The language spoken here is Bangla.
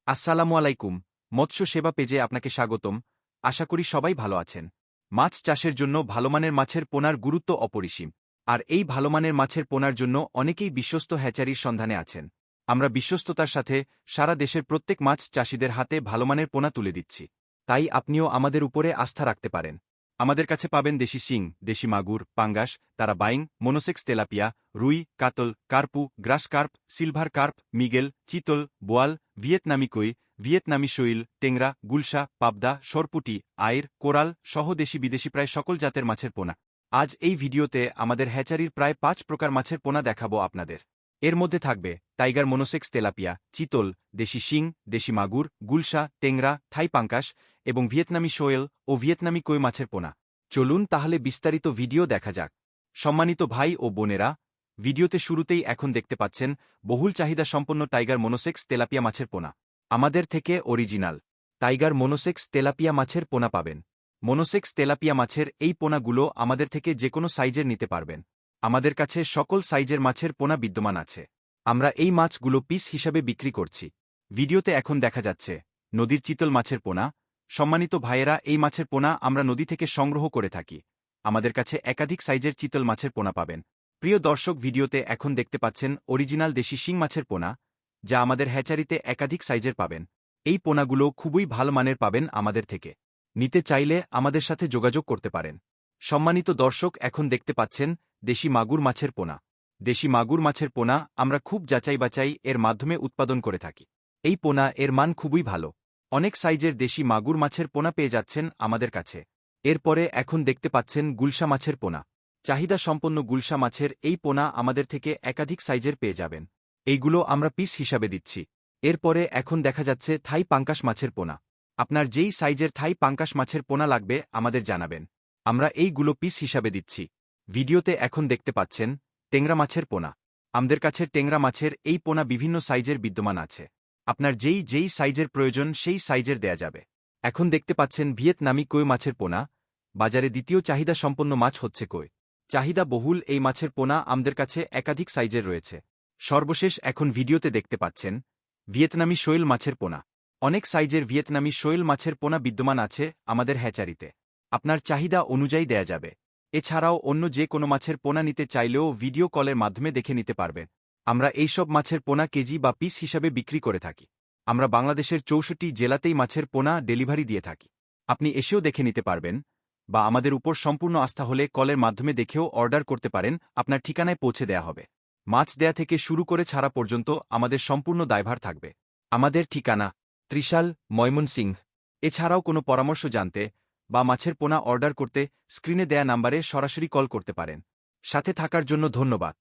আসসালামু আলাইকুম, মৎস্য সেবা পেজে আপনাকে স্বাগতম। আশা করি সবাই ভালো আছেন। মাছ চাষের জন্য ভালোমানের মাছের পোনার গুরুত্ব অপরিসীম। আর এই ভালোমানের মাছের পোনার জন্য অনেকেই বিশ্বস্ত হ্যাচারির সন্ধানে আছেন। আমরা বিশ্বস্ততার সাথে সারা দেশের প্রত্যেক মাছ চাষিদের হাতে ভালোমানের পোনা তুলে দিচ্ছি। তাই আপনিও আমাদের উপরে আস্থা রাখতে পারেন। আমাদের কাছে পাবেন দেশি শিং, দেশি মাগুর, পাঙ্গাস, তারা বাইং, মোনোসেক্স তেলাপিয়া, রুই, কাতল, কার্পু, গ্রাস কার্প, সিলভার কার্প, মিগেল, চিতল, বোয়াল, ভিয়েতনামি কই, ভিয়েতনামি শৈল, টেংরা, গুলশা, পাবদা, সরপুটি, আইর, কোরাল সহ দেশি বিদেশি প্রায় সকল জাতের মাছের পোনা। আজ এই ভিডিওতে আমাদের হ্যাচারির প্রায় ৫ প্রকার মাছের পোনা দেখাবো আপনাদের। এর মধ্যে থাকবে টাইগার মোনোসেক্স তেলাপিয়া, চিতল, দেশি শিং, দেশি মাগুর, গুলশা, টেংরা, থাই পাঙ্কাস এবং ভিয়েতনামি শোয়েল ও ভিয়েতনামি কই মাছের পোনা। চলুন তাহলে বিস্তারিত ভিডিও দেখা যাক। সম্মানিত ভাই ও বোনেরা, ভিডিওতে শুরুতেই এখন দেখতে পাচ্ছেন বহুল চাহিদা সম্পন্ন টাইগার মোনোসেক্স তেলাপিয়া মাছের পোনা। আমাদের থেকে অরিজিনাল টাইগার মোনোসেক্স তেলাপিয়া মাছের পোনা পাবেন। মোনোসেক্স তেলাপিয়া মাছের এই পোনাগুলো আমাদের থেকে যেকোনো সাইজের নিতে পারবেন। আমাদের কাছে সকল সাইজের মাছের পোনা বিদ্যমান আছে। আমরা এই মাছগুলো পিস হিসাবে বিক্রি করছি। ভিডিওতে এখন দেখা যাচ্ছে নদীর চিতল মাছের পোনা। সম্মানিত ভাইয়েরা, এই মাছের পোনা আমরা নদী থেকে সংগ্রহ করে থাকি। আমাদের কাছে একাধিক সাইজের চিতল মাছের পোনা পাবেন। প্রিয় দর্শক, ভিডিওতে এখন দেখতে পাচ্ছেন অরিজিনাল দেশি শিং মাছের পোনা, যা আমাদের হ্যাচারিতে একাধিক সাইজের পাবেন। এই পোনাগুলো খুবই ভালো মানের পাবেন আমাদের থেকে। নিতে চাইলে আমাদের সাথে যোগাযোগ করতে পারেন। সম্মানিত দর্শক, এখন দেখতে পাচ্ছেন দেশি মাগুর মাছের পোনা। দেশি মাগুর মাছের পোনা আমরা খুব যাচাই বাছাই এর মাধ্যমে উৎপাদন করে থাকি। এই পোনা এর মান খুবই ভালো। অনেক সাইজের দেশি মাগুর মাছের পোনা পেয়ে যাচ্ছেন আমাদের কাছে। এরপরে এখন দেখতে পাচ্ছেন গুলশা মাছের পোনা। চাহিদা সম্পন্ন গুলশা মাছের এই পোনা আমাদের থেকে একাধিক সাইজের পেয়ে যাবেন। এইগুলো আমরা পিস হিসাবে দিচ্ছি। এরপরে এখন দেখা যাচ্ছে থাই পাঙ্কাস মাছের পোনা। আপনার যেই সাইজের থাই পাঙ্কাস মাছের পোনা লাগবে আমাদের জানাবেন। আমরা এইগুলো পিস হিসাবে দিচ্ছি। ভিডিওতে এখন দেখতে পাচ্ছেন টেংরা মাছের পোনা। আমাদের কাছে টেংরা মাছের এই পোনা বিভিন্ন সাইজের বিদ্যমান আছে। আপনার যেই সাইজের প্রয়োজন সেই সাইজের দেয়া যাবে। এখন দেখতে পাচ্ছেন ভিয়েতনামি কই মাছের পোনা। বাজারে দ্বিতীয় চাহিদা সম্পন্ন মাছ হচ্ছে কই। চাহিদা বহুল এই মাছের পোনা আমাদের কাছে একাধিক সাইজের রয়েছে। সর্বশেষ এখন ভিডিওতে দেখতে পাচ্ছেন ভিয়েতনামি শৈল মাছের পোনা। অনেক সাইজের ভিয়েতনামি শৈল মাছের পোনা বিদ্যমান আছে আমাদের হ্যাচারিতে। আপনার চাহিদা অনুযায়ী দেয়া যাবে। এছাড়াও অন্য যে কোনো মাছের পোনা নিতে চাইলেও ভিডিও কলের মাধ্যমে দেখে নিতে পারবেন। আমরা এইসব মাছের পোনা কেজি বা পিস হিসাবে বিক্রি করে থাকি। আমরা বাংলাদেশের ৬৪ জেলাতেই মাছের পোনা ডেলিভারি দিয়ে থাকি। আপনি এসেও দেখে নিতে পারবেন, বা আমাদের উপর সম্পূর্ণ আস্থা হলে কলের মাধ্যমে দেখেও অর্ডার করতে পারেন। আপনার ঠিকানায় পৌঁছে দেয়া হবে। মাছ দেয়া থেকে শুরু করে ছাড়া পর্যন্ত আমাদের সম্পূর্ণ দায়ভার থাকবে। আমাদের ঠিকানা ত্রিশাল, ময়মনসিংহ। এছাড়াও কোনো পরামর্শ জানতে বা মাছের পোনা অর্ডার করতে স্ক্রিনে দেয়া নাম্বারে সরাসরি কল করতে পারেন। সাথে থাকার জন্য ধন্যবাদ।